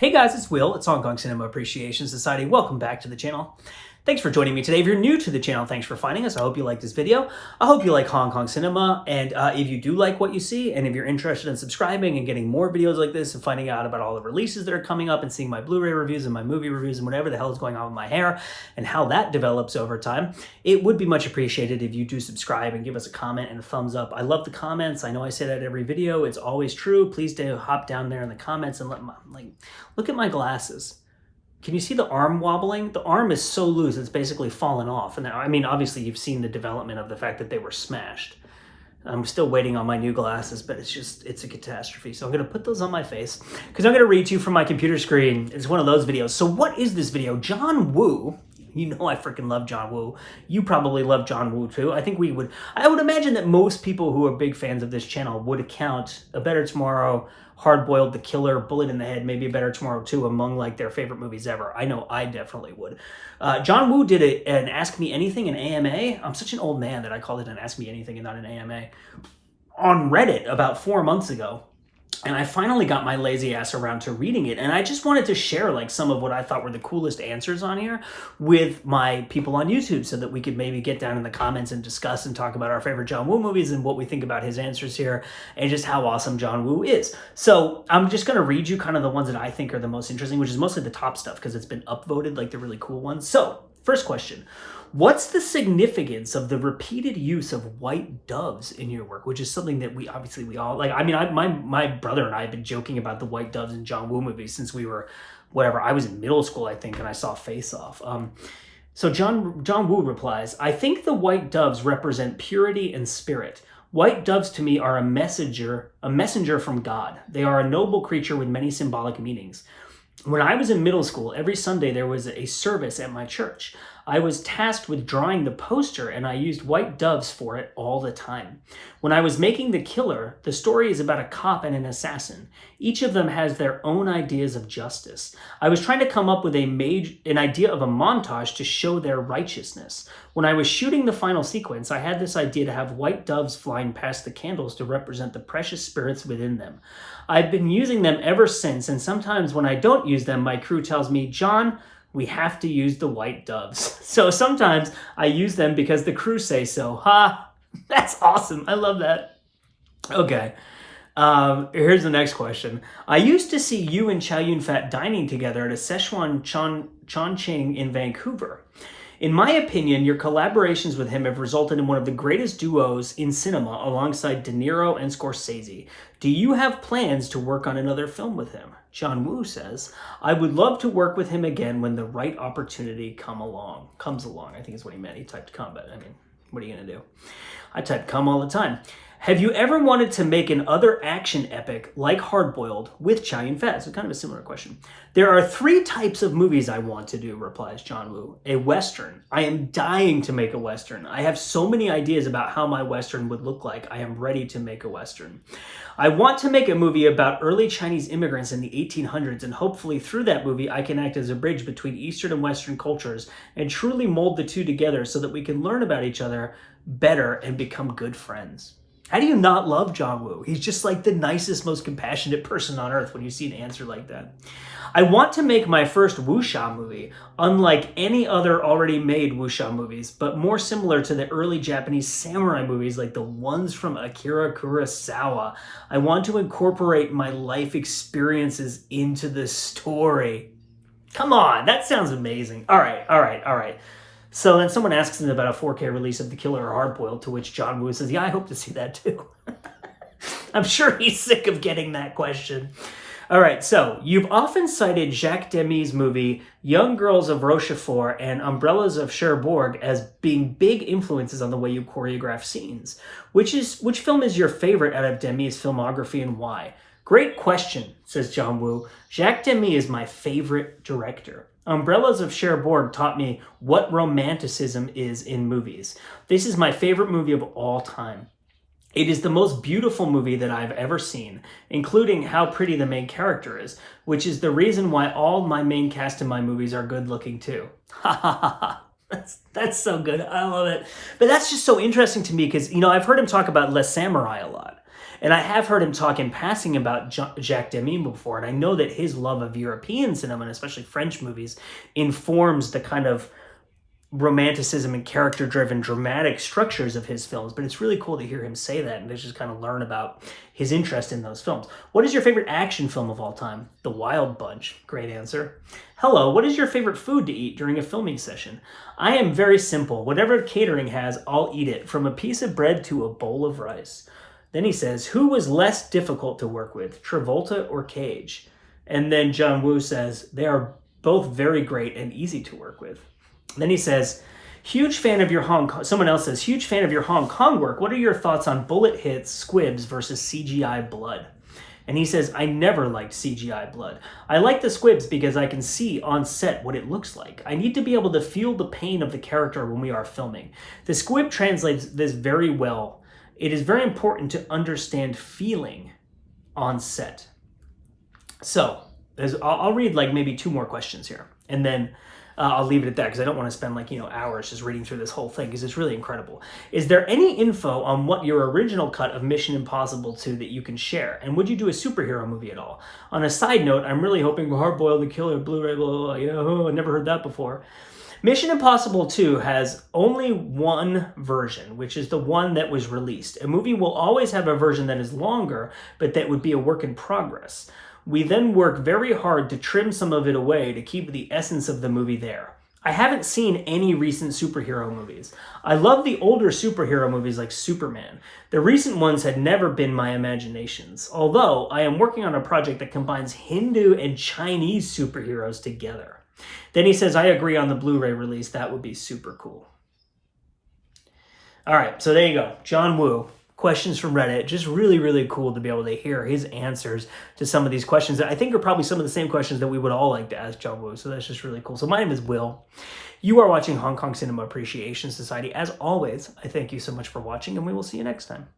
Hey guys, it's Will. It's Hong Kong Cinema Appreciation Society. Welcome back to the channel. Thanks for joining me today. If you're new to the channel, thanks for finding us. I hope you like this video. I hope you like Hong Kong cinema. And if you do like what you see, and if you're interested in subscribing and getting more videos like this and finding out about all the releases that are coming up and seeing my Blu-ray reviews and my movie reviews and whatever the hell is going on with my hair and how that develops over time, it would be much appreciated if you do subscribe and give us a comment and a thumbs up. I love the comments. I know I say that every video. It's always true. Please do hop down there in the comments and look at my glasses. Can you see the arm wobbling? The arm is so loose, it's basically fallen off. And I mean, obviously you've seen the development of the fact that they were smashed. I'm still waiting on my new glasses, but it's a catastrophe. So I'm gonna put those on my face because I'm gonna read to you from my computer screen. It's one of those videos. So what is this video? John Woo. You know I freaking love John Woo. You probably love John Woo too. I would imagine that most people who are big fans of this channel would account A Better Tomorrow, Hard Boiled, The Killer, Bullet in the Head, maybe A Better Tomorrow 2 among like their favorite movies ever. I know I definitely would. John Woo did an Ask Me Anything, an AMA. I'm such an old man that I called it an Ask Me Anything and not an AMA. On Reddit about 4 months ago. And I finally got my lazy ass around to reading it. And I just wanted to share like some of what I thought were the coolest answers on here with my people on YouTube so that we could maybe get down in the comments and discuss and talk about our favorite John Woo movies and what we think about his answers here and just how awesome John Woo is. So I'm just going to read you kind of the ones that I think are the most interesting, which is mostly the top stuff because it's been upvoted, like the really cool ones. So first question. What's the significance of the repeated use of white doves in your work? Which is something that we all like. I mean, my brother and I have been joking about the white doves in John Woo movies since we were, I was in middle school, I think, and I saw Face Off. So John Woo replies, I think the white doves represent purity and spirit. White doves to me are a messenger from God. They are a noble creature with many symbolic meanings. When I was in middle school, every Sunday there was a service at my church. I was tasked with drawing the poster and I used white doves for it all the time. When I was making The Killer, the story is about a cop and an assassin. Each of them has their own ideas of justice. I was trying to come up with an idea of a montage to show their righteousness. When I was shooting the final sequence, I had this idea to have white doves flying past the candles to represent the precious spirits within them. I've been using them ever since, and sometimes when I don't use them, my crew tells me, John, we have to use the white doves. So sometimes I use them because the crew say so. Ha! That's awesome. I love that. Okay. Here's the next question. I used to see you and Chow Yun-fat dining together at a Szechuan Chongqing in Vancouver. In my opinion, your collaborations with him have resulted in one of the greatest duos in cinema alongside De Niro and Scorsese. Do you have plans to work on another film with him? John Woo says, I would love to work with him again when the right opportunity comes along. I think is what he meant. He typed come, but I mean, what are you going to do? I type come all the time. Have you ever wanted to make an other action epic like Hard Boiled with Chow Yun-fat? So kind of a similar question. There are 3 types of movies I want to do, replies John Woo. A Western. I am dying to make a Western. I have so many ideas about how my Western would look like. I am ready to make a Western. I want to make a movie about early Chinese immigrants in the 1800s, and hopefully through that movie I can act as a bridge between Eastern and Western cultures and truly mold the two together so that we can learn about each other better and become good friends. How do you not love John Woo? He's just like the nicest, most compassionate person on earth when you see an answer like that. I want to make my first wuxia movie, unlike any other already made wuxia movies, but more similar to the early Japanese samurai movies like the ones from Akira Kurosawa. I want to incorporate my life experiences into the story. Come on, that sounds amazing. All right. So then someone asks him about a 4K release of The Killer or Hard Boiled, to which John Woo says, yeah, I hope to see that too. I'm sure he's sick of getting that question. All right, so you've often cited Jacques Demy's movie Young Girls of Rochefort and Umbrellas of Cherbourg as being big influences on the way you choreograph scenes. Which film is your favorite out of Demy's filmography and why? Great question, says John Woo. Jacques Demy is my favorite director. Umbrellas of Cherbourg taught me what romanticism is in movies. This is my favorite movie of all time. It is the most beautiful movie that I've ever seen, including how pretty the main character is, which is the reason why all my main cast in my movies are good looking too. Ha ha ha ha. That's so good. I love it. But that's just so interesting to me because, I've heard him talk about Les Samurai a lot. And I have heard him talk in passing about Jacques Demy before, and I know that his love of European cinema, and especially French movies, informs the kind of romanticism and character-driven dramatic structures of his films. But it's really cool to hear him say that and to just kind of learn about his interest in those films. What is your favorite action film of all time? The Wild Bunch. Great answer. Hello, what is your favorite food to eat during a filming session? I am very simple. Whatever catering has, I'll eat it, from a piece of bread to a bowl of rice. Then he says, who was less difficult to work with, Travolta or Cage? And then John Woo says, they are both very great and easy to work with. Then he says, huge fan of your Hong Kong, someone else says, huge fan of your Hong Kong work. What are your thoughts on bullet hits, squibs versus CGI blood? And he says, I never liked CGI blood. I like the squibs because I can see on set what it looks like. I need to be able to feel the pain of the character when we are filming. The squib translates this very well. It is very important to understand feeling on set. So I'll read like maybe 2 more questions here, and then I'll leave it at that because I don't want to spend hours just reading through this whole thing because it's really incredible. Is there any info on what your original cut of Mission Impossible 2 that you can share? And would you do a superhero movie at all? On a side note, I'm really hoping Hard Boiled the Killer, Blu-ray, blah, blah, blah. I never heard that before. Mission Impossible 2 has only one version, which is the one that was released. A movie will always have a version that is longer, but that would be a work in progress. We then work very hard to trim some of it away to keep the essence of the movie there. I haven't seen any recent superhero movies. I love the older superhero movies like Superman. The recent ones had never been my imaginations, although I am working on a project that combines Hindu and Chinese superheroes together. Then he says, I agree on the Blu-ray release. That would be super cool. All right, so there you go. John Woo. Questions from Reddit. Just really, really cool to be able to hear his answers to some of these questions that I think are probably some of the same questions that we would all like to ask John Woo. So that's just really cool. So my name is Will. You are watching Hong Kong Cinema Appreciation Society. As always, I thank you so much for watching, and we will see you next time.